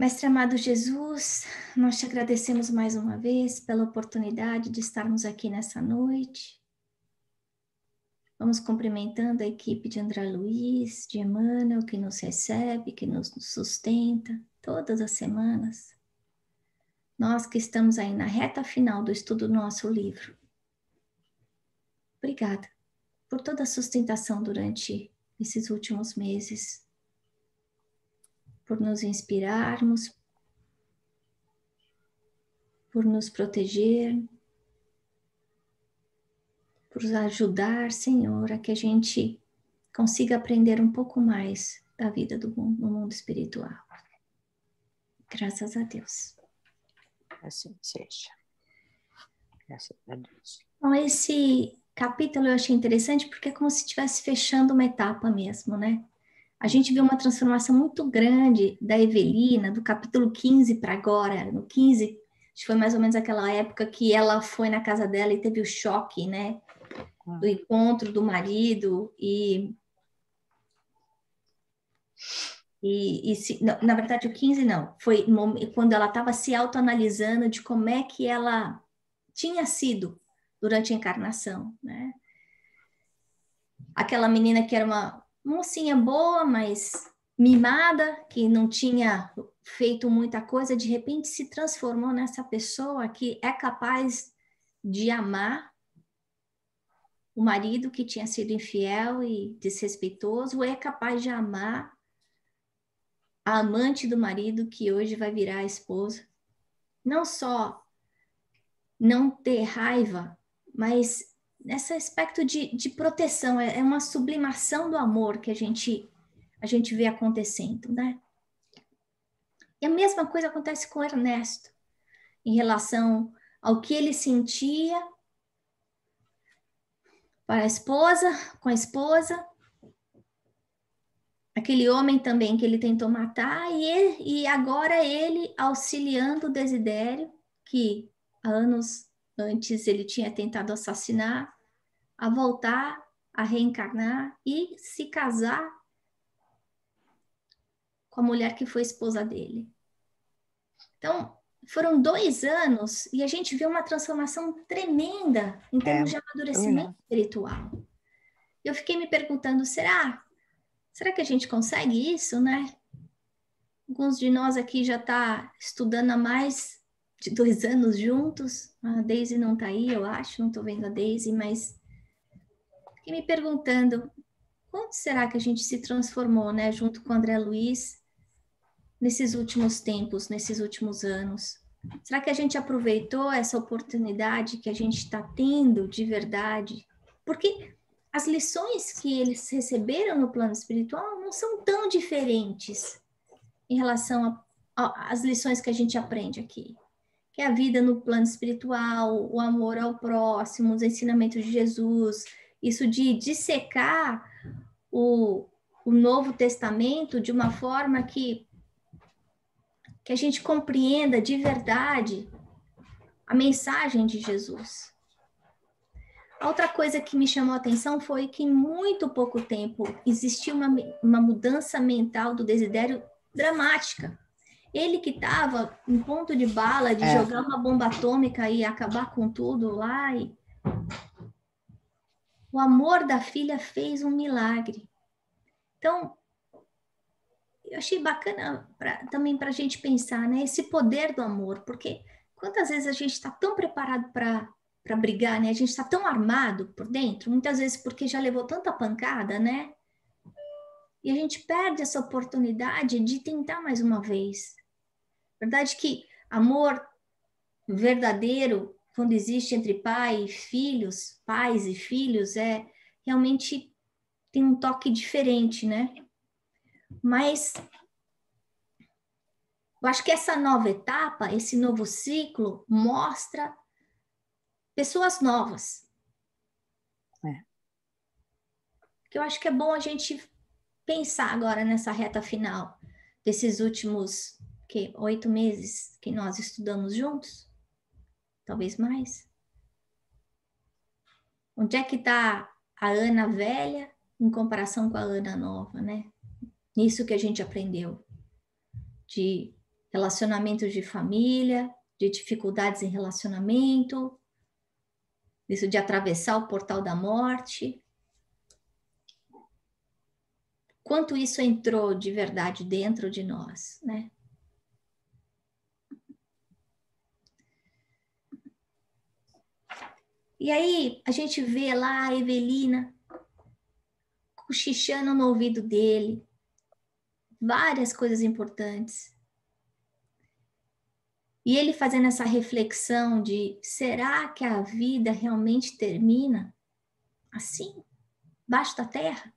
Mestre amado Jesus, nós te agradecemos mais uma vez pela oportunidade de estarmos aqui nessa noite. Vamos cumprimentando a equipe de André Luiz, de Emmanuel, que nos recebe, que nos sustenta todas as semanas. Nós que estamos aí na reta final do estudo do nosso livro. Obrigada por toda a sustentação durante esses últimos meses, por nos inspirarmos, por nos proteger, por nos ajudar, Senhor, a que a gente consiga aprender um pouco mais da vida do mundo, no mundo espiritual. Graças a Deus. Assim seja. Graças a Deus. Então, esse capítulo eu achei interessante porque é como se estivesse fechando uma etapa mesmo, né? A gente viu uma transformação muito grande da Evelina, do capítulo 15 para agora. No 15, acho que foi mais ou menos aquela época que ela foi na casa dela e teve o choque, né? Do encontro do marido na verdade o 15 não, foi quando ela estava se autoanalisando de como é que ela tinha sido durante a encarnação, né? Aquela menina que era uma mocinha boa, mas mimada, que não tinha feito muita coisa, de repente se transformou nessa pessoa que é capaz de amar o marido que tinha sido infiel e desrespeitoso, é capaz de amar a amante do marido que hoje vai virar a esposa. Não só não ter raiva, mas nesse aspecto de proteção, é uma sublimação do amor que a gente vê acontecendo, né? E a mesma coisa acontece com Ernesto, em relação ao que ele sentia para a esposa, com a esposa, aquele homem também que ele tentou matar, e agora ele auxiliando o Desidério, que há anos antes ele tinha tentado assassinar, a voltar, a reencarnar e se casar com a mulher que foi esposa dele. Então, foram 2 anos e a gente vê uma transformação tremenda em termos de amadurecimento espiritual. Eu fiquei me perguntando, será que a gente consegue isso, né? Alguns de nós aqui já tá estudando há mais de 2 anos juntos. A Daisy não tá aí, eu acho, não tô vendo a Daisy, mas fiquei me perguntando, quanto será que a gente se transformou, né, junto com o André Luiz, nesses últimos tempos, nesses últimos anos? Será que a gente aproveitou essa oportunidade que a gente está tendo de verdade? Porque as lições que eles receberam no plano espiritual não são tão diferentes em relação às lições que a gente aprende aqui. Que é a vida no plano espiritual, o amor ao próximo, os ensinamentos de Jesus, isso de dissecar o Novo Testamento de uma forma que a gente compreenda de verdade a mensagem de Jesus. A outra coisa que me chamou a atenção foi que em muito pouco tempo existiu uma mudança mental do Desidério dramática. Ele que estava em ponto de bala de jogar uma bomba atômica e acabar com tudo lá. O amor da filha fez um milagre. Então, eu achei bacana também para a gente pensar, né? Esse poder do amor, porque quantas vezes a gente está tão preparado para brigar, né? A gente está tão armado por dentro, muitas vezes porque já levou tanta pancada, né? E a gente perde essa oportunidade de tentar mais uma vez. Verdade que amor verdadeiro, quando existe entre pais e filhos, realmente tem um toque diferente, né? Mas eu acho que essa nova etapa, esse novo ciclo, mostra pessoas novas. Que eu acho que é bom a gente pensar agora nessa reta final desses últimos 8 meses que nós estudamos juntos, talvez mais. Onde é que está a Ana velha em comparação com a Ana nova, né? Isso que a gente aprendeu, de relacionamentos de família, de dificuldades em relacionamento, isso de atravessar o portal da morte. Quanto isso entrou de verdade dentro de nós, né? E aí a gente vê lá a Evelina cochichando no ouvido dele, várias coisas importantes. E ele fazendo essa reflexão de, será que a vida realmente termina assim, baixo da terra?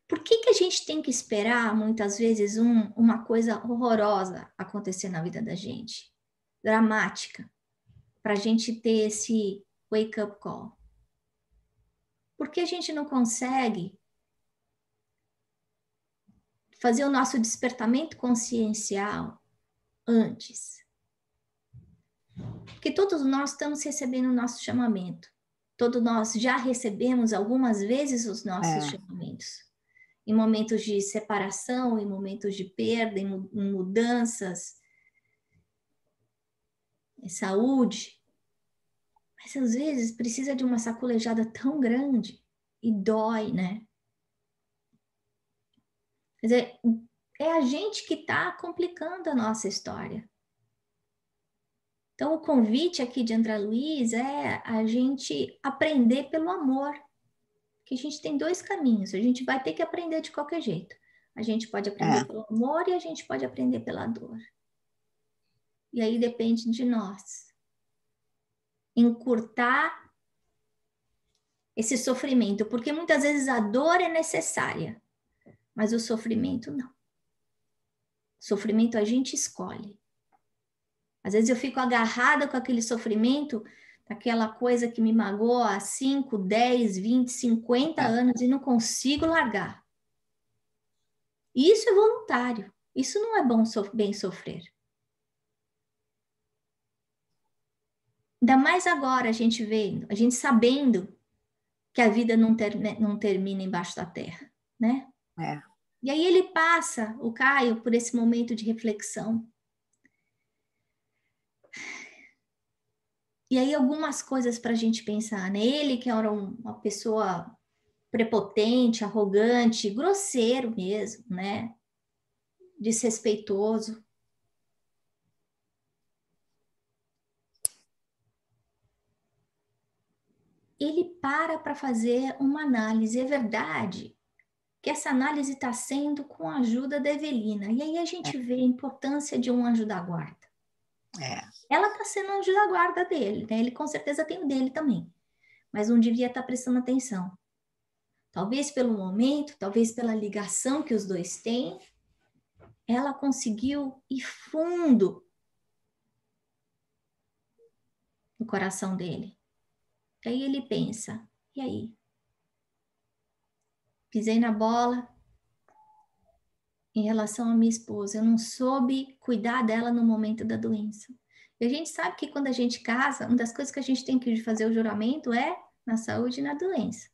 Por que a gente tem que esperar, muitas vezes, uma coisa horrorosa acontecer na vida da gente? Dramática, para a gente ter esse wake-up call. Por que a gente não consegue fazer o nosso despertamento consciencial antes? Porque todos nós estamos recebendo o nosso chamamento. Todos nós já recebemos algumas vezes os nossos chamamentos. Em momentos de separação, em momentos de perda, em mudanças, em saúde. Mas às vezes precisa de uma sacolejada tão grande e dói, né? Quer dizer, é a gente que está complicando a nossa história. Então, o convite aqui de André Luiz é a gente aprender pelo amor. Que a gente tem dois caminhos, a gente vai ter que aprender de qualquer jeito. A gente pode aprender pelo amor e a gente pode aprender pela dor. E aí depende de nós. Encurtar esse sofrimento, porque muitas vezes a dor é necessária, mas o sofrimento não. O sofrimento a gente escolhe. Às vezes eu fico agarrada com aquele sofrimento, aquela coisa que me magoa há 5, 10, 20, 50 anos e não consigo largar. E isso é voluntário. Isso não é bem sofrer. Ainda mais agora a gente vendo, a gente sabendo que a vida não termina embaixo da terra, né? E aí ele passa, o Caio, por esse momento de reflexão. E aí algumas coisas para a gente pensar, né? Ele que era uma pessoa prepotente, arrogante, grosseiro mesmo, né? Desrespeitoso. Ele para fazer uma análise. É verdade que essa análise está sendo com a ajuda da Evelina. E aí a gente vê a importância de um anjo da guarda. Ela está sendo anjo da guarda dele, né? Ele com certeza tem o dele também. Mas não devia estar prestando atenção. Talvez pelo momento, talvez pela ligação que os dois têm, ela conseguiu ir fundo no coração dele. E aí ele pensa, e aí? Pisei na bola em relação à minha esposa. Eu não soube cuidar dela no momento da doença. E a gente sabe que quando a gente casa, uma das coisas que a gente tem que fazer o juramento é na saúde e na doença.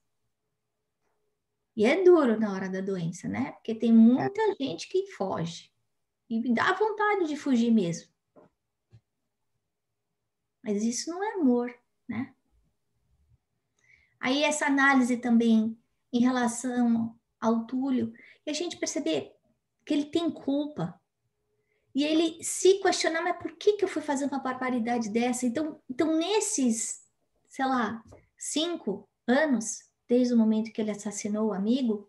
E é duro na hora da doença, né? Porque tem muita gente que foge. E dá vontade de fugir mesmo. Mas isso não é amor, né? Aí essa análise também em relação ao Túlio, e a gente perceber que ele tem culpa. E ele se questionar, mas por que eu fui fazer uma barbaridade dessa? Então nesses, sei lá, 5 anos, desde o momento que ele assassinou o amigo,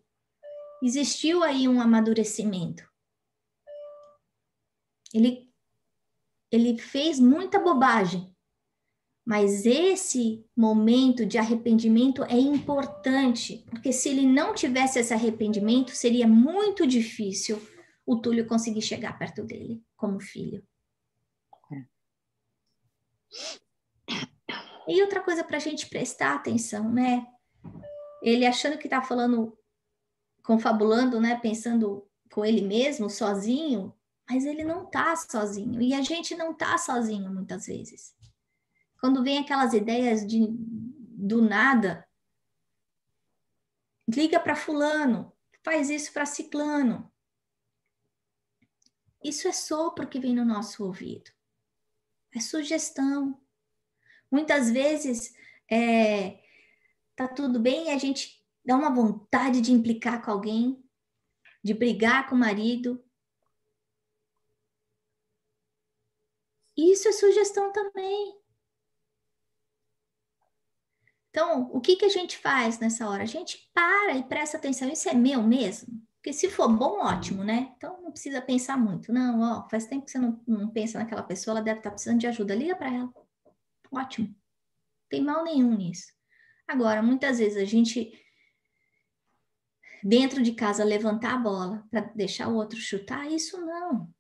existiu aí um amadurecimento. Ele fez muita bobagem, mas esse momento de arrependimento é importante, porque se ele não tivesse esse arrependimento, seria muito difícil o Túlio conseguir chegar perto dele como filho. E outra coisa para a gente prestar atenção, né? Ele achando que está falando, confabulando, né? Pensando com ele mesmo, sozinho, mas ele não está sozinho. E a gente não está sozinho muitas vezes. Quando vem aquelas ideias do nada, liga para fulano, faz isso para ciclano. Isso é sopro que vem no nosso ouvido. É sugestão. Muitas vezes tá tudo bem e a gente dá uma vontade de implicar com alguém, de brigar com o marido. Isso é sugestão também. Então, o que a gente faz nessa hora? A gente para e presta atenção. Isso é meu mesmo? Porque se for bom, ótimo, né? Então, não precisa pensar muito. Não, ó, faz tempo que você não pensa naquela pessoa, ela deve estar precisando de ajuda. Liga para ela. Ótimo. Não tem mal nenhum nisso. Agora, muitas vezes a gente, dentro de casa, levantar a bola para deixar o outro chutar, isso não.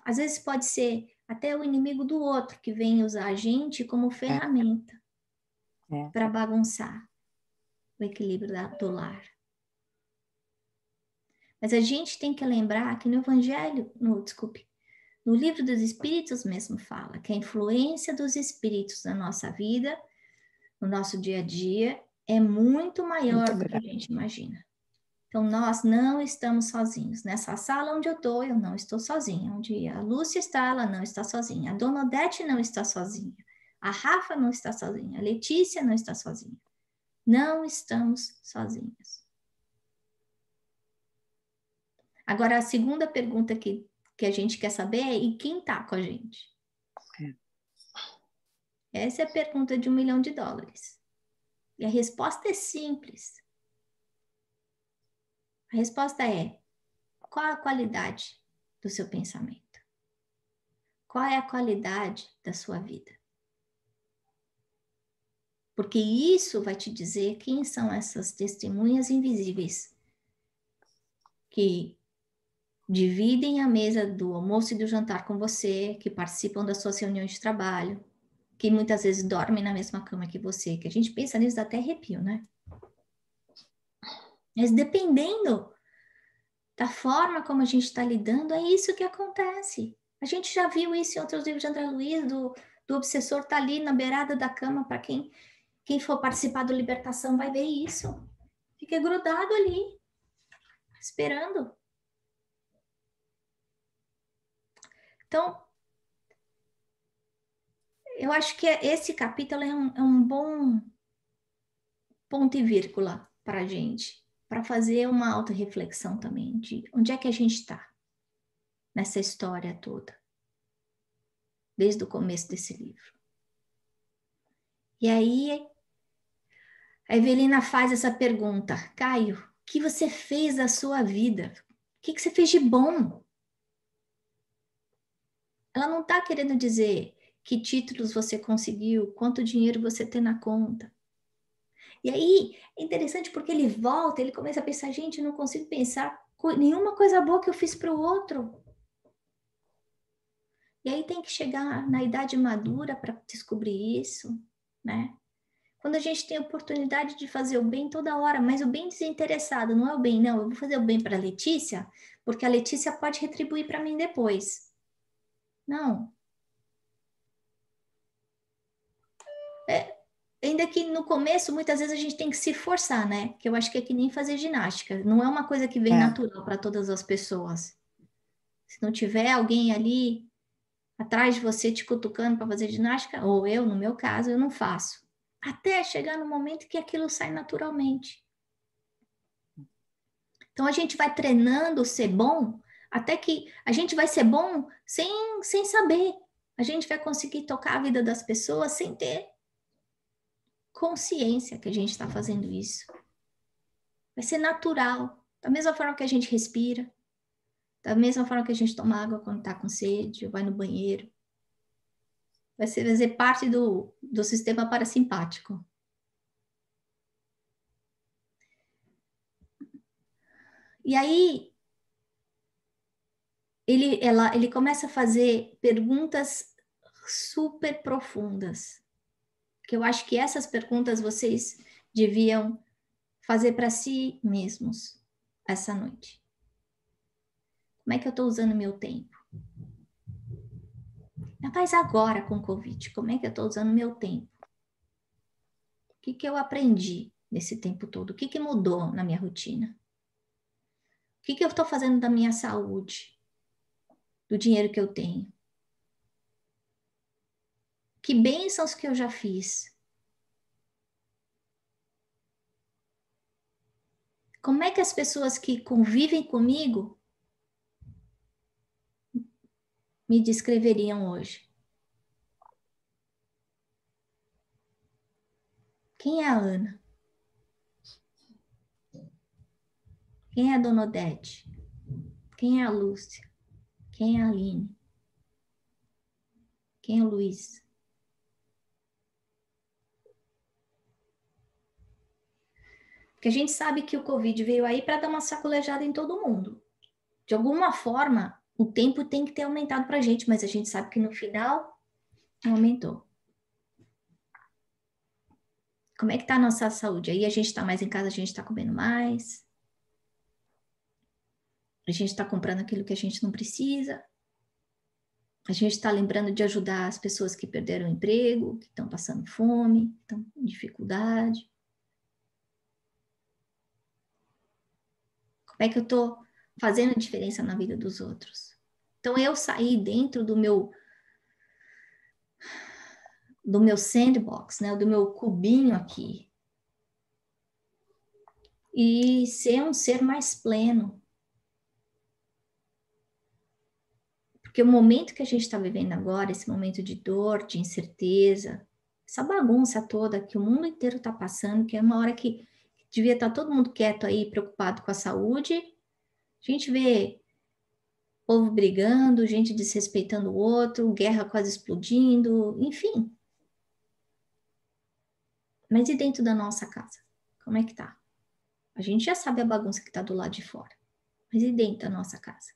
Às vezes pode ser até o inimigo do outro que vem usar a gente como ferramenta para bagunçar o equilíbrio do lar. Mas a gente tem que lembrar que no Evangelho, no Livro dos Espíritos mesmo fala que a influência dos espíritos na nossa vida, no nosso dia a dia, é muito maior do que a gente imagina. Então, nós não estamos sozinhos. Nessa sala onde eu não estou sozinha. Onde a Lúcia está, ela não está sozinha. A Dona Odete não está sozinha. A Rafa não está sozinha. A Letícia não está sozinha. Não estamos sozinhos. Agora, a segunda pergunta que a gente quer saber é: e quem está com a gente? Essa é a pergunta de $1 milhão. E a resposta é simples. A resposta é: qual a qualidade do seu pensamento? Qual é a qualidade da sua vida? Porque isso vai te dizer quem são essas testemunhas invisíveis que dividem a mesa do almoço e do jantar com você, que participam das suas reuniões de trabalho, que muitas vezes dormem na mesma cama que você, que a gente pensa nisso dá até arrepio, né? Mas dependendo da forma como a gente está lidando, é isso que acontece. A gente já viu isso em outros livros de André Luiz, do obsessor tá ali na beirada da cama, para quem for participar do Libertação vai ver isso. Fica grudado ali, esperando. Então, eu acho que esse capítulo é um bom ponto e vírgula para a gente, para fazer uma autorreflexão também de onde é que a gente está nessa história toda, desde o começo desse livro. E aí, a Evelina faz essa pergunta: Caio, o que você fez da sua vida? O que você fez de bom? Ela não está querendo dizer que títulos você conseguiu, quanto dinheiro você tem na conta. E aí, é interessante porque ele volta, ele começa a pensar: gente, eu não consigo pensar nenhuma coisa boa que eu fiz para o outro. E aí tem que chegar na idade madura para descobrir isso, né? Quando a gente tem a oportunidade de fazer o bem toda hora, mas o bem desinteressado, não é o bem, não, eu vou fazer o bem para a Letícia, porque a Letícia pode retribuir para mim depois. Não. Ainda que no começo, muitas vezes a gente tem que se forçar, né? Que eu acho que é que nem fazer ginástica. Não é uma coisa que vem natural para todas as pessoas. Se não tiver alguém ali atrás de você te cutucando para fazer ginástica, ou eu, no meu caso, eu não faço. Até chegar no momento que aquilo sai naturalmente. Então a gente vai treinando ser bom, até que a gente vai ser bom sem saber. A gente vai conseguir tocar a vida das pessoas sem ter consciência que a gente está fazendo isso. Vai ser natural, da mesma forma que a gente respira, da mesma forma que a gente toma água quando está com sede, ou vai no banheiro. Vai fazer parte do sistema parasimpático. E aí, ele começa a fazer perguntas super profundas, que eu acho que essas perguntas vocês deviam fazer para si mesmos essa noite. Como é que eu estou usando meu tempo? Mas agora com o Covid, como é que eu estou usando meu tempo? O que eu aprendi nesse tempo todo? O que mudou na minha rotina? O que eu estou fazendo da minha saúde? do dinheiro que eu tenho? Que bênçãos que eu já fiz? Como é que as pessoas que convivem comigo me descreveriam hoje? Quem é a Ana? Quem é a Dona Odete? Quem é a Lúcia? Quem é a Aline? Quem é o Luiz? Porque a gente sabe que o Covid veio aí para dar uma sacolejada em todo mundo. De alguma forma, o tempo tem que ter aumentado para a gente, mas a gente sabe que no final não aumentou. Como é que tá a nossa saúde? Aí a gente está mais em casa, a gente está comendo mais. A gente está comprando aquilo que a gente não precisa. A gente está lembrando de ajudar as pessoas que perderam o emprego, que estão passando fome, que estão com dificuldade. Como é que eu estou fazendo diferença na vida dos outros? Então, eu saí dentro do meu sandbox, né, do meu cubinho aqui, e ser um ser mais pleno. Porque o momento que a gente está vivendo agora, esse momento de dor, de incerteza, essa bagunça toda que o mundo inteiro está passando, que é uma hora que devia estar todo mundo quieto aí, preocupado com a saúde, a gente vê povo brigando, gente desrespeitando o outro, guerra quase explodindo, enfim. Mas e dentro da nossa casa? Como é que tá? A gente já sabe a bagunça que tá do lado de fora. Mas e dentro da nossa casa?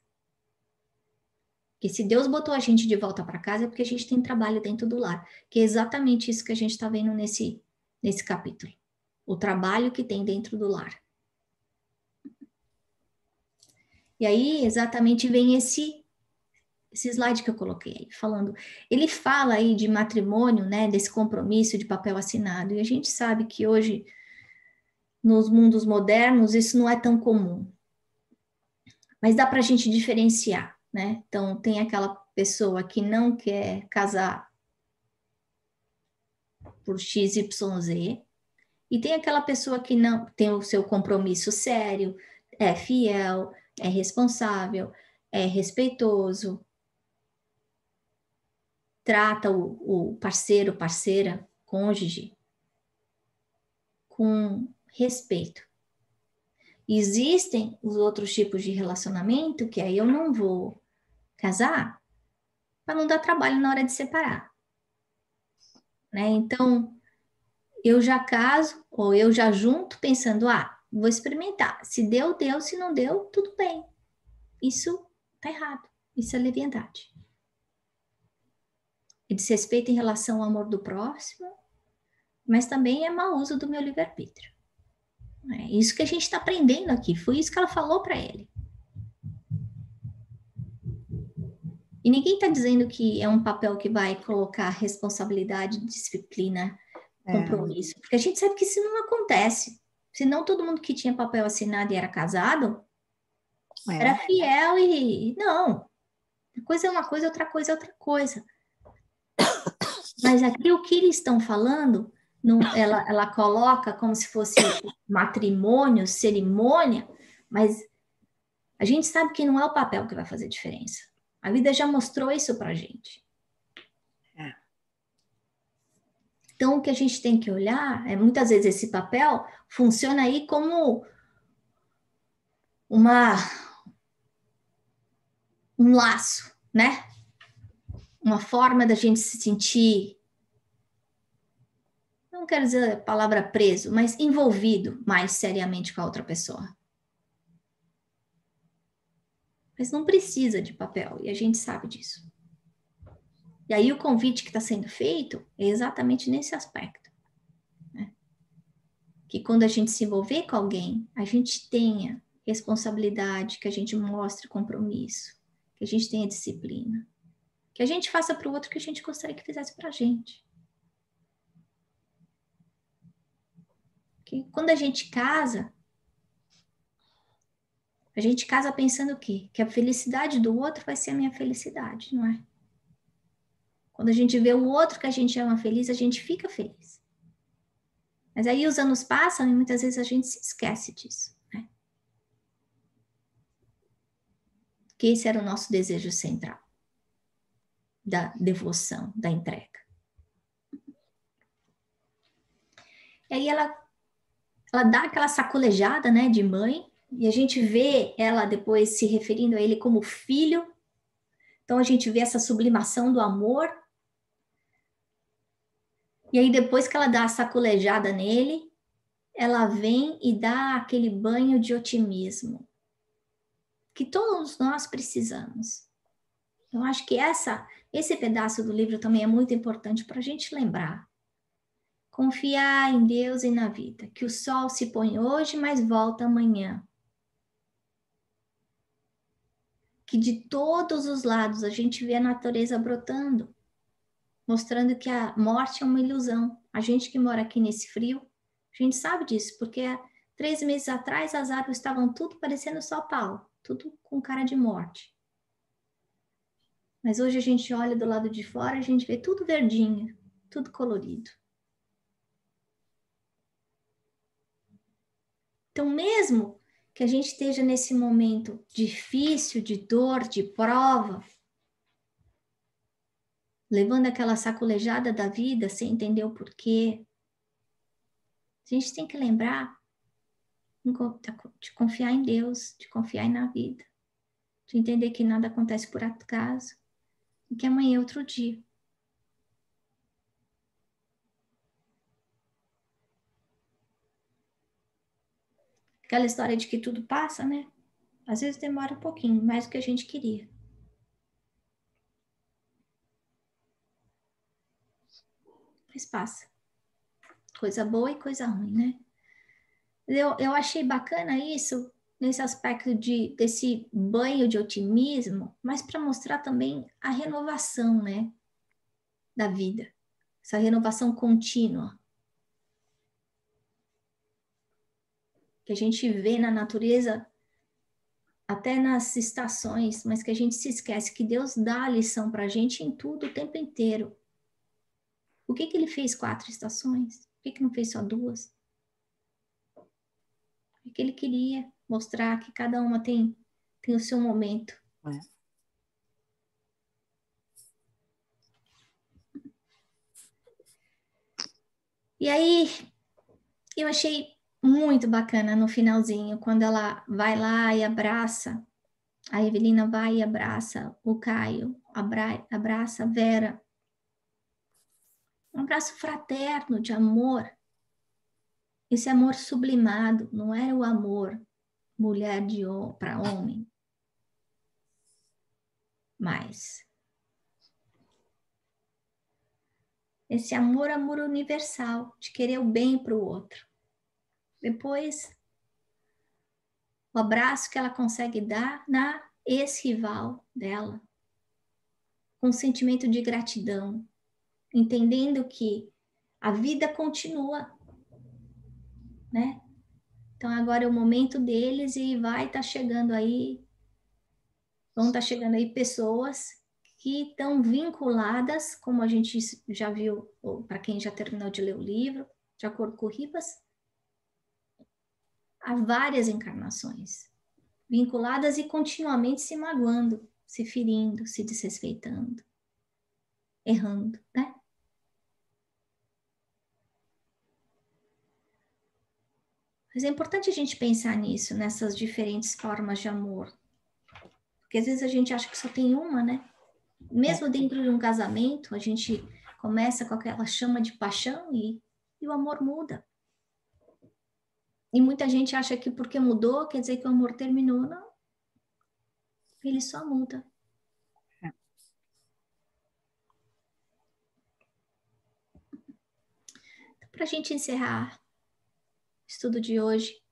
Porque se Deus botou a gente de volta para casa é porque a gente tem trabalho dentro do lar. Que é exatamente isso que a gente está vendo nesse capítulo. O trabalho que tem dentro do lar. E aí, exatamente, vem esse slide que eu coloquei aí, falando. Ele fala aí de matrimônio, né? Desse compromisso de papel assinado. E a gente sabe que hoje, nos mundos modernos, isso não é tão comum. Mas dá para a gente diferenciar, né? Então, tem aquela pessoa que não quer casar por X, Y, Z, e tem aquela pessoa que não tem o seu compromisso sério, é fiel, é responsável, é respeitoso, trata o parceiro, parceira, cônjuge com respeito. Existem os outros tipos de relacionamento que aí eu não vou casar para não dar trabalho na hora de separar, né? Então, eu já caso ou eu já junto pensando, vou experimentar. Se deu, deu. Se não deu, tudo bem. Isso tá errado. Isso é leviandade. É desrespeito em relação ao amor do próximo, mas também é mau uso do meu livre-arbítrio. É isso que a gente está aprendendo aqui. Foi isso que ela falou para ele. E ninguém está dizendo que é um papel que vai colocar responsabilidade, disciplina, compromisso. Porque a gente sabe que isso não acontece. Senão todo mundo que tinha papel assinado e era casado era fiel e não. Uma coisa é uma coisa, outra coisa é outra coisa. Mas aqui o que eles estão falando, ela coloca como se fosse matrimônio, cerimônia, mas a gente sabe que não é o papel que vai fazer diferença. A vida já mostrou isso pra gente. Então, o que a gente tem que olhar é, muitas vezes, esse papel funciona aí como um laço, né? Uma forma da gente se sentir, não quero dizer a palavra preso, mas envolvido mais seriamente com a outra pessoa. Mas não precisa de papel, e a gente sabe disso. E aí o convite que está sendo feito é exatamente nesse aspecto. Né? Que quando a gente se envolver com alguém, a gente tenha responsabilidade, que a gente mostre compromisso, que a gente tenha disciplina. Que a gente faça para o outro o que a gente gostaria que fizesse para a gente. Que quando a gente casa, A gente casa pensando o quê? Que a felicidade do outro vai ser a minha felicidade, não é? Quando a gente vê o outro que a gente ama feliz, a gente fica feliz. Mas aí os anos passam e muitas vezes a gente se esquece disso, né? Que esse era o nosso desejo central, da devoção, da entrega. E aí ela dá aquela sacolejada, né, de mãe, e a gente vê ela depois se referindo a ele como filho. Então a gente vê essa sublimação do amor. E aí depois que ela dá a sacolejada nele, ela vem e dá aquele banho de otimismo que todos nós precisamos. Eu acho que esse pedaço do livro também é muito importante para a gente lembrar. Confiar em Deus e na vida, que o sol se põe hoje, mas volta amanhã. Que de todos os lados a gente vê a natureza brotando, mostrando que a morte é uma ilusão. A gente que mora aqui nesse frio, a gente sabe disso, porque há 3 meses atrás as árvores estavam tudo parecendo só pau, tudo com cara de morte. Mas hoje a gente olha do lado de fora e a gente vê tudo verdinho, tudo colorido. Então, mesmo que a gente esteja nesse momento difícil, de dor, de prova, levando aquela sacolejada da vida sem entender o porquê, a gente tem que lembrar de confiar em Deus, de confiar na vida, de entender que nada acontece por acaso e que amanhã é outro dia. Aquela história de que tudo passa, né? Às vezes demora um pouquinho, mais do que a gente queria. Mas passa. Coisa boa e coisa ruim, né? Eu achei bacana isso, nesse aspecto desse banho de otimismo, mas para mostrar também a renovação, né? Da vida. Essa renovação contínua. Que a gente vê na natureza, até nas estações, mas que a gente se esquece que Deus dá a lição para a gente em tudo o tempo inteiro. Por que ele fez 4 estações? Por que não fez só 2? Porque ele queria mostrar que cada uma tem o seu momento. E aí, eu achei muito bacana no finalzinho, quando ela vai lá e abraça, a Evelina vai e abraça o Caio, abraça a Vera. Um abraço fraterno de amor. Esse amor sublimado, não era o amor mulher para homem, mas esse amor universal, de querer o bem para o outro. Depois, o abraço que ela consegue dar na ex-rival dela, com um sentimento de gratidão, entendendo que a vida continua, né? Então agora é o momento deles e vão estar chegando aí pessoas que estão vinculadas, como a gente já viu, para quem já terminou de ler o livro, de acordo com o Ribas, a várias encarnações, vinculadas e continuamente se magoando, se ferindo, se desrespeitando, errando, né? Mas é importante a gente pensar nisso, nessas diferentes formas de amor. Porque às vezes a gente acha que só tem uma, né? Mesmo dentro de um casamento, a gente começa com aquela chama de paixão e o amor muda. E muita gente acha que porque mudou, quer dizer que o amor terminou. Não. Ele só muda. Então, para a gente encerrar o estudo de hoje,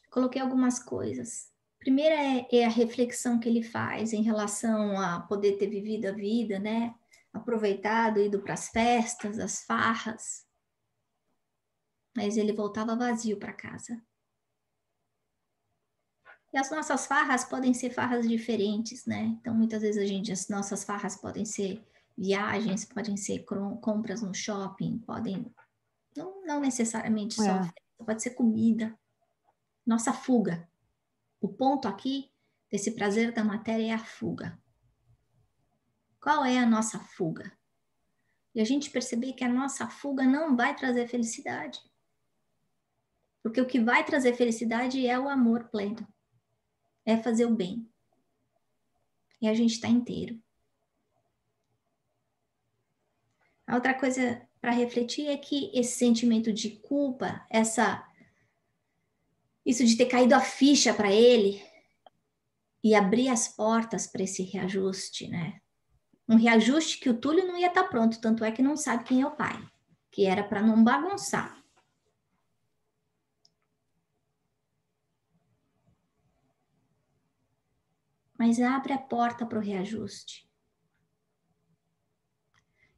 coloquei algumas coisas. Primeira é a reflexão que ele faz em relação a poder ter vivido a vida, né? Aproveitado, ido para as festas, as farras. Mas ele voltava vazio para casa. E as nossas farras podem ser farras diferentes, né? Então, muitas vezes as nossas farras podem ser viagens, podem ser compras no shopping, podem, não necessariamente só festa, pode ser comida. Nossa fuga. O ponto aqui desse prazer da matéria é a fuga. Qual é a nossa fuga? E a gente perceber que a nossa fuga não vai trazer felicidade. Porque o que vai trazer felicidade é o amor pleno. É fazer o bem. E a gente está inteiro. A outra coisa para refletir é que esse sentimento de culpa, isso de ter caído a ficha para ele e abrir as portas para esse reajuste, né? Um reajuste que o Túlio não ia estar pronto, tanto é que não sabe quem é o pai, que era para não bagunçar. Mas abre a porta para o reajuste.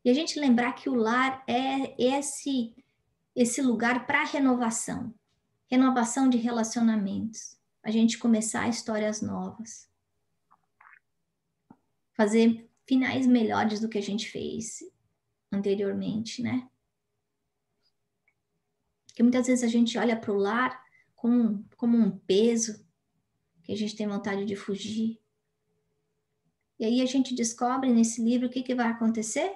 E a gente lembrar que o lar é esse lugar para renovação. Renovação de relacionamentos. A gente começar histórias novas. Fazer finais melhores do que a gente fez anteriormente, né? Porque muitas vezes a gente olha para o lar como um peso que a gente tem vontade de fugir. E aí a gente descobre nesse livro o que vai acontecer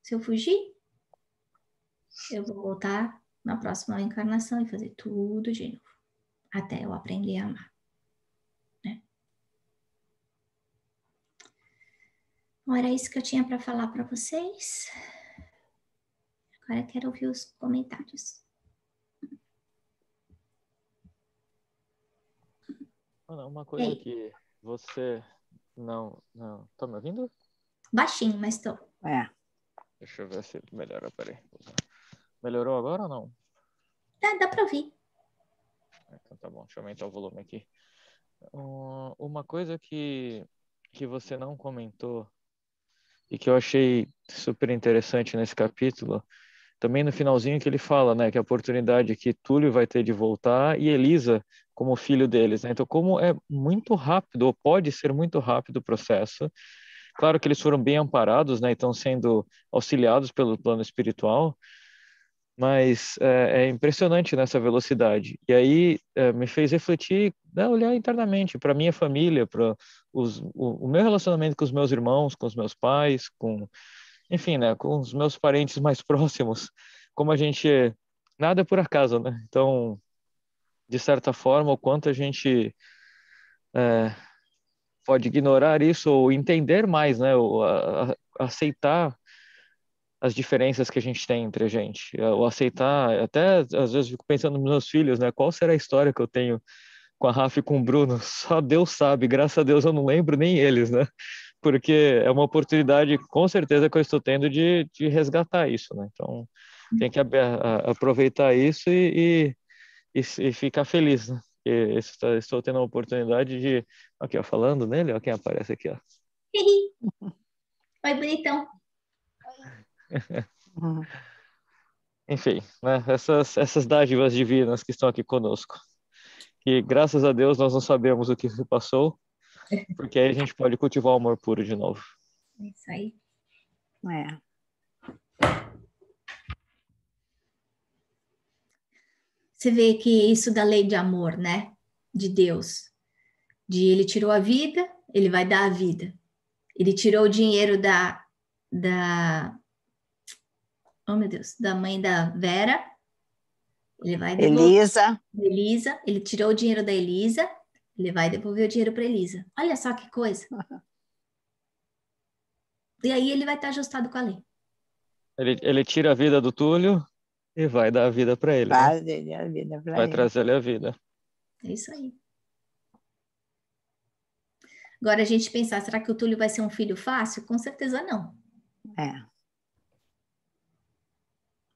se eu fugir. Eu vou voltar na próxima encarnação e fazer tudo de novo, até eu aprender a amar. Né? Bom, era isso que eu tinha para falar para vocês. Agora eu quero ouvir os comentários. Uma coisa que você não... Tá me ouvindo? Baixinho, mas tô. Deixa eu ver se melhora, peraí. Melhorou agora ou não? Dá para ouvir. Então tá bom, deixa eu aumentar o volume aqui. Uma coisa que você não comentou e que eu achei super interessante nesse capítulo, também no finalzinho que ele fala, né, que a oportunidade que Túlio vai ter de voltar e Elisa como filho deles, né? Então, como é muito rápido, ou pode ser muito rápido o processo. Claro que eles foram bem amparados, né, e estão sendo auxiliados pelo plano espiritual, mas é impressionante nessa velocidade. E aí me fez refletir, né, olhar internamente para minha família, para o meu relacionamento com os meus irmãos, com os meus pais, enfim, né, com os meus parentes mais próximos, como a gente nada é por acaso, né? Então, de certa forma, o quanto a gente pode ignorar isso ou entender mais, né, ou aceitar as diferenças que a gente tem entre a gente, ou aceitar, até às vezes fico pensando nos meus filhos, né, qual será a história que eu tenho com a Rafa e com o Bruno? Só Deus sabe, graças a Deus eu não lembro nem eles, né, porque é uma oportunidade, com certeza, que eu estou tendo de resgatar isso, né, então tem que aproveitar isso e ficar feliz, né, estou tendo a oportunidade de, aqui ó, falando nele, ó, quem aparece aqui, ó. Oi, bonitão. Enfim, né, essas dádivas divinas que estão aqui conosco. E graças a Deus nós não sabemos o que se passou, porque aí a gente pode cultivar o amor puro de novo. É isso aí. Você vê que isso da lei de amor, né? De Deus. De ele tirou a vida, ele vai dar a vida. Ele tirou o dinheiro oh meu Deus, da mãe da Vera. Ele vai devolver. Elisa. Ele tirou o dinheiro da Elisa. Ele vai devolver o dinheiro para Elisa. Olha só que coisa. E aí ele vai estar ajustado com a lei. Ele tira a vida do Túlio e vai dar a vida para ele. Vai, né? a vida para vai ele. trazer ele a vida. É isso aí. Agora a gente pensar, será que o Túlio vai ser um filho fácil? Com certeza não.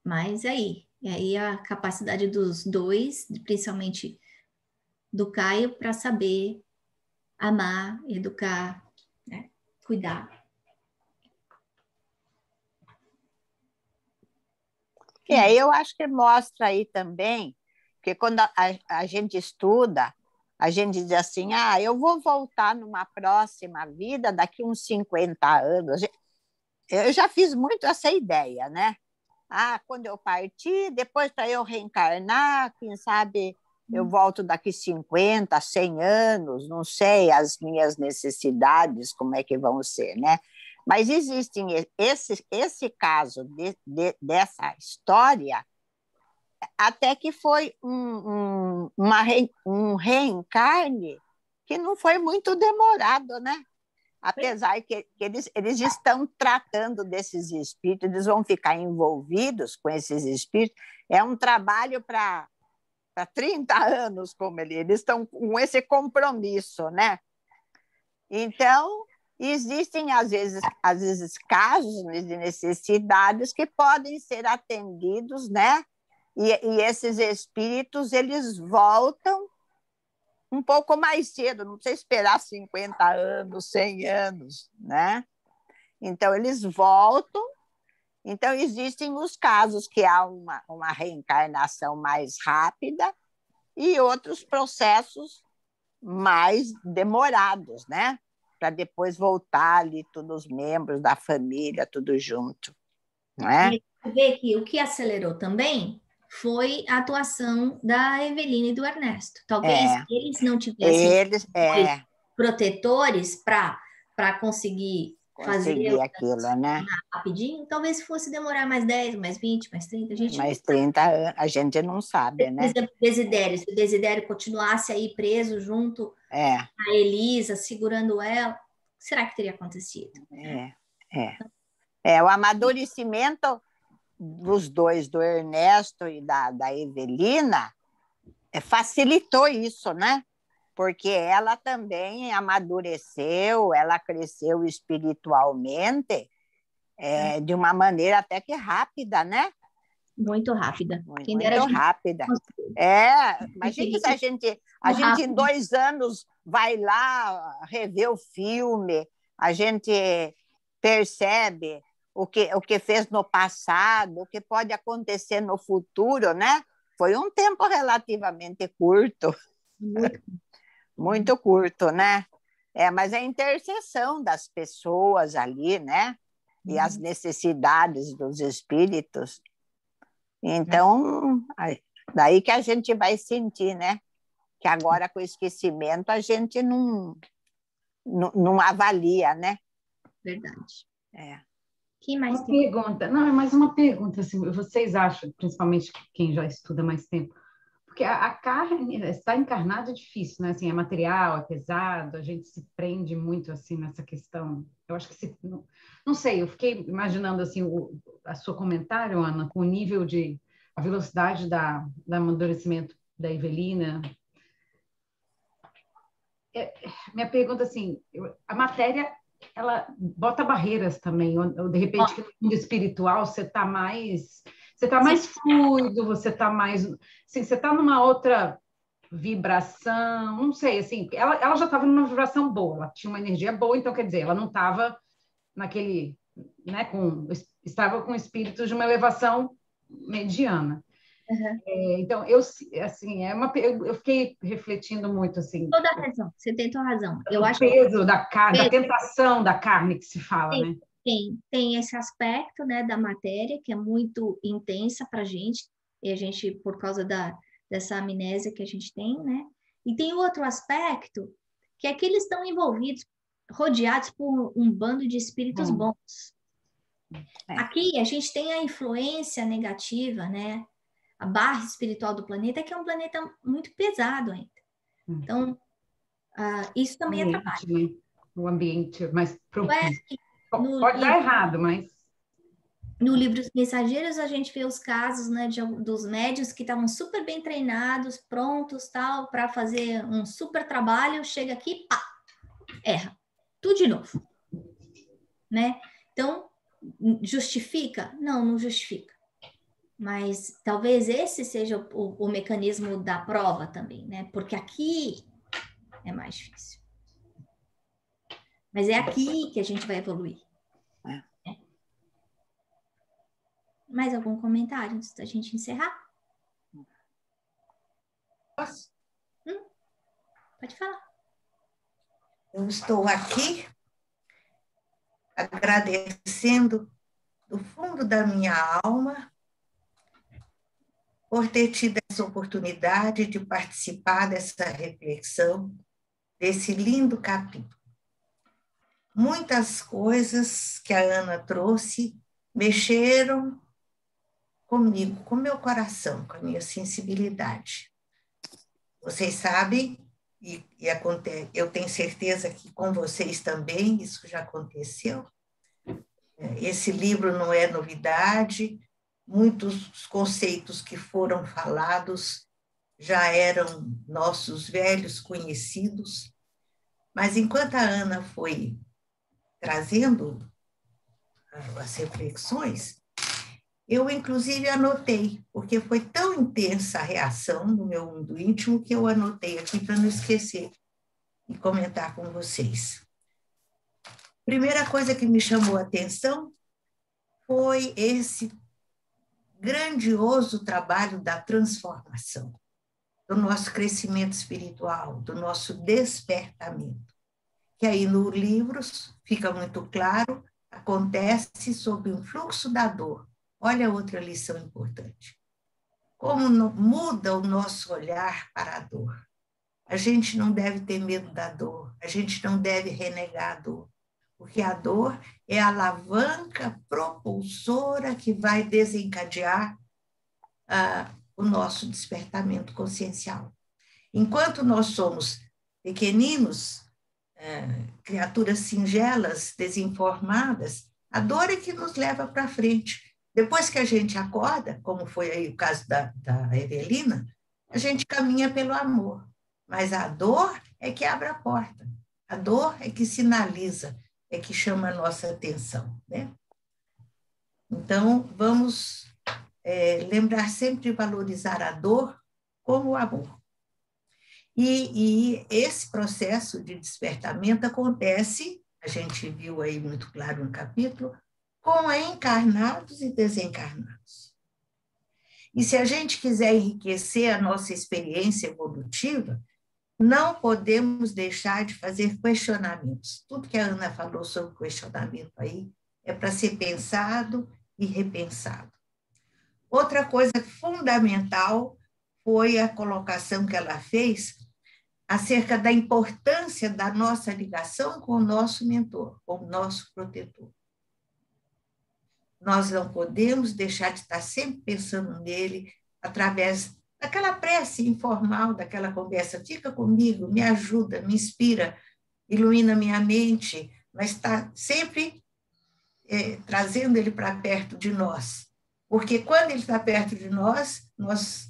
Mas e aí a capacidade dos dois, principalmente do Caio, para saber amar, educar, né? Cuidar. E aí eu acho que mostra aí também, porque quando a gente estuda A gente diz assim, eu vou voltar numa próxima vida daqui uns 50 anos. Eu já fiz muito essa ideia, né? Quando eu partir, depois para eu reencarnar, quem sabe eu volto daqui 50, 100 anos, não sei as minhas necessidades, como é que vão ser, né? Mas existem esse caso dessa história, até que foi um reencarne que não foi muito demorado, né? Apesar que eles estão tratando desses espíritos, eles vão ficar envolvidos com esses espíritos. É um trabalho para 30 anos, como eles estão com esse compromisso, né? Então, existem, às vezes casos de necessidades que podem ser atendidos, né? E esses espíritos, eles voltam um pouco mais cedo, não precisa esperar 50 anos, 100 anos, né? Então, eles voltam. Então, existem os casos que há uma reencarnação mais rápida e outros processos mais demorados, né? Para depois voltar ali todos os membros da família, tudo junto, não é? E você vê que o que acelerou também foi a atuação da Evelina e do Ernesto. Talvez eles não tivessem protetores para conseguir fazer aquilo, né? rapidinho, talvez fosse demorar mais 10, mais 20, mais 30. Mais 30 anos, a gente não sabe, né? Por exemplo, Desidério, se o Desidério continuasse aí preso junto a Elisa, segurando ela, será que teria acontecido? O amadurecimento dos dois, do Ernesto e da Evelina, facilitou isso, né? Porque ela também amadureceu, ela cresceu espiritualmente de uma maneira até que rápida, né? Muito rápida. Muito rápida. Imagina se a gente em 2 anos vai lá rever o filme, a gente percebe o que fez no passado, o que pode acontecer no futuro, né? Foi um tempo relativamente curto. Muito curto, né? Mas a intercessão das pessoas ali, né? E as necessidades dos espíritos. Então, daí que a gente vai sentir, né? Que agora com o esquecimento a gente não avalia, né? Verdade. Que mais uma pergunta. Não, é mais uma pergunta. Assim, vocês acham, principalmente quem já estuda mais tempo, porque a carne, estar encarnado é difícil, né? Assim, é material, é pesado, a gente se prende muito assim nessa questão. Eu acho que não sei, eu fiquei imaginando assim a seu comentário, Ana, com o nível a velocidade do amadurecimento da Evelina. Minha pergunta assim, a matéria ela bota barreiras também, ou de repente no mundo espiritual você está mais fluido, você está mais, assim, você está numa outra vibração, não sei, assim, ela já estava numa vibração boa, ela tinha uma energia boa, então quer dizer, ela não estava naquele, né, estava com espíritos de uma elevação mediana. Então, eu fiquei refletindo muito assim. Toda razão, você tem toda razão. Eu acho o peso da carne, da tentação da carne que se fala, né? Tem esse aspecto, né, da matéria que é muito intensa para a gente, e a gente, por causa dessa amnésia que a gente tem, né? E tem outro aspecto, que é que eles estão envolvidos, rodeados por um bando de espíritos bons. Aqui a gente tem a influência negativa, né? A barra espiritual do planeta, que é um planeta muito pesado ainda. Então, isso também atrapalha. O ambiente mais propício. Pode dar errado, mas... No livro Os Mensageiros, a gente vê os casos, né, dos médiuns que estavam super bem treinados, prontos, tal, para fazer um super trabalho, chega aqui, pá, erra. Tudo de novo. Né? Então, justifica? Não justifica. Mas talvez esse seja o mecanismo da prova também, né? Porque aqui é mais difícil. Mas é aqui que a gente vai evoluir. Mais algum comentário antes da gente encerrar? Pode falar. Eu estou aqui agradecendo do fundo da minha alma por ter tido essa oportunidade de participar dessa reflexão, desse lindo capítulo. Muitas coisas que a Ana trouxe mexeram comigo, com o meu coração, com a minha sensibilidade. Vocês sabem, e acontece, eu tenho certeza que com vocês também isso já aconteceu. Esse livro não é novidade, muitos conceitos que foram falados já eram nossos velhos conhecidos, mas enquanto a Ana foi trazendo as reflexões, eu, inclusive, anotei, porque foi tão intensa a reação no meu mundo íntimo que eu anotei aqui para não esquecer e comentar com vocês. Primeira coisa que me chamou a atenção foi esse grandioso trabalho da transformação, do nosso crescimento espiritual, do nosso despertamento, que aí no livro fica muito claro, acontece sob um fluxo da dor. Olha outra lição importante. Como muda o nosso olhar para a dor. A gente não deve ter medo da dor, a gente não deve renegar a dor, porque a dor é a alavanca propulsora que vai desencadear o nosso despertamento consciencial. Enquanto nós somos pequeninos, criaturas singelas, desinformadas, a dor é que nos leva para frente. Depois que a gente acorda, como foi aí o caso da Evelina, a gente caminha pelo amor. Mas a dor é que abre a porta. A dor é que sinaliza, é que chama a nossa atenção, né? Então, vamos lembrar sempre de valorizar a dor como o amor. E esse processo de despertamento acontece, a gente viu aí muito claro no capítulo, com encarnados e desencarnados. E se a gente quiser enriquecer a nossa experiência evolutiva, não podemos deixar de fazer questionamentos. Tudo que a Ana falou sobre questionamento aí é para ser pensado e repensado. Outra coisa fundamental foi a colocação que ela fez acerca da importância da nossa ligação com o nosso mentor, com o nosso protetor. Nós não podemos deixar de estar sempre pensando nele através daquela prece informal, daquela conversa, fica comigo, me ajuda, me inspira, ilumina minha mente, mas está sempre trazendo ele para perto de nós. Porque quando ele está perto de nós, nós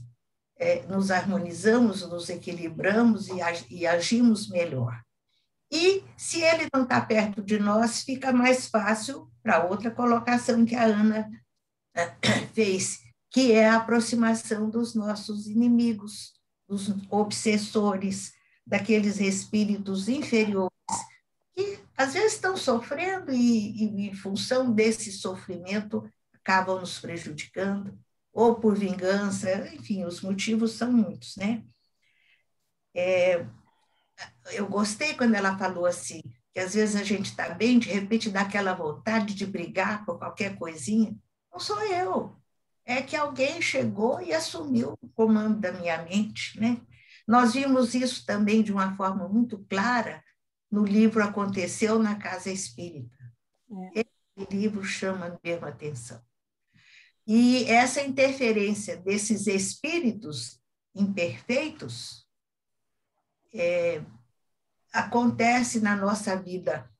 nos harmonizamos, nos equilibramos e agimos melhor. E, se ele não está perto de nós, fica mais fácil para outra colocação que a Ana fez, que é a aproximação dos nossos inimigos, dos obsessores, daqueles espíritos inferiores, que às vezes estão sofrendo e em função desse sofrimento, acabam nos prejudicando, ou por vingança, enfim, os motivos são muitos, né? Eu gostei quando ela falou assim, que às vezes a gente está bem, de repente dá aquela vontade de brigar por qualquer coisinha. Não sou eu, é que alguém chegou e assumiu o comando da minha mente, né? Nós vimos isso também de uma forma muito clara no livro Aconteceu na Casa Espírita. Esse livro chama mesmo a atenção. E essa interferência desses espíritos imperfeitos acontece na nossa vida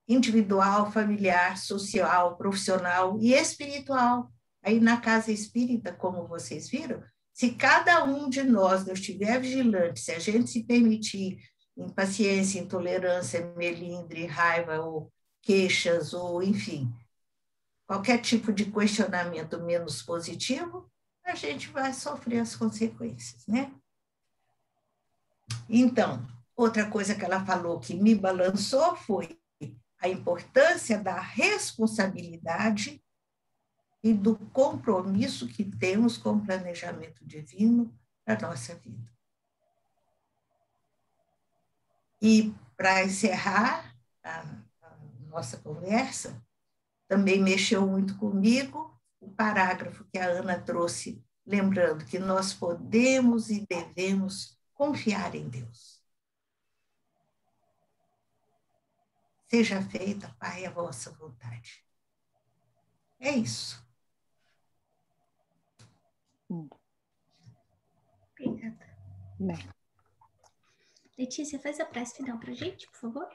individual, familiar, social, profissional e espiritual. Aí na casa espírita, como vocês viram, se cada um de nós não estiver vigilante, se a gente se permitir impaciência, intolerância, melindre, raiva ou queixas, ou enfim, qualquer tipo de questionamento menos positivo, a gente vai sofrer as consequências, né? Então, outra coisa que ela falou que me balançou foi a importância da responsabilidade e do compromisso que temos com o planejamento divino para a nossa vida. E, para encerrar a nossa conversa, também mexeu muito comigo o parágrafo que a Ana trouxe, lembrando que nós podemos e devemos confiar em Deus. Seja feita, Pai, a vossa vontade. É isso. Obrigada. Bem. Letícia, faz a prece final para a gente, por favor.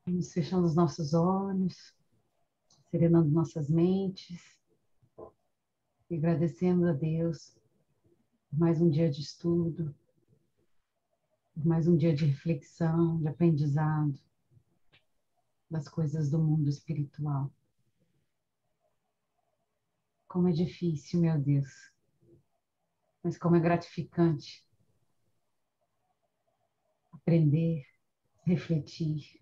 Vamos fechando os nossos olhos, serenando nossas mentes e agradecendo a Deus por mais um dia de estudo, por mais um dia de reflexão, de aprendizado das coisas do mundo espiritual. Como é difícil, meu Deus, mas como é gratificante aprender, refletir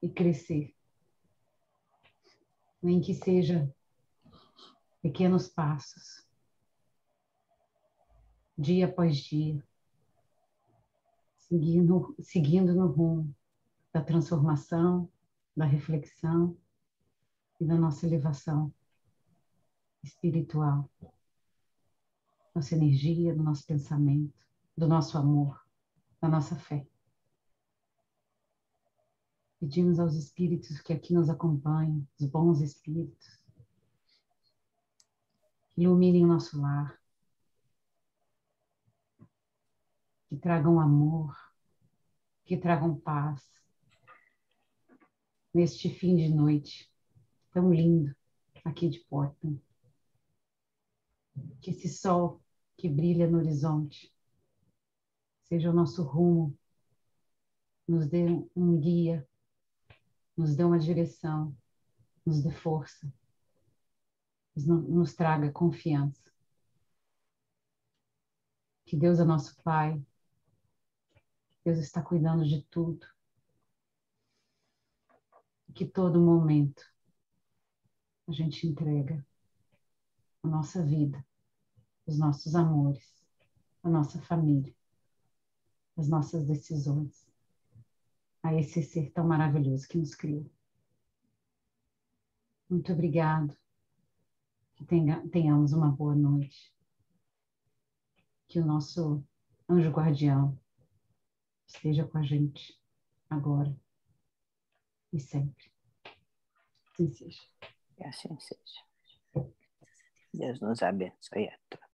e crescer. Nem que seja pequenos passos, dia após dia, seguindo no rumo da transformação, da reflexão e da nossa elevação espiritual, nossa energia, do nosso pensamento, do nosso amor, da nossa fé. Pedimos aos espíritos que aqui nos acompanham, os bons espíritos, que iluminem o nosso lar, que tragam amor, que tragam paz neste fim de noite tão lindo aqui de Portland. Que esse sol que brilha no horizonte seja o nosso rumo, nos dê um guia, nos dê uma direção, nos dê força, nos traga confiança. Que Deus é nosso Pai, Deus está cuidando de tudo, e que todo momento a gente entrega a nossa vida, os nossos amores, a nossa família, as nossas decisões, a esse ser tão maravilhoso que nos criou. Muito obrigado, que tenhamos uma boa noite, que o nosso anjo guardião esteja com a gente agora e sempre. Assim seja. Que assim seja. Deus nos abençoe a todos.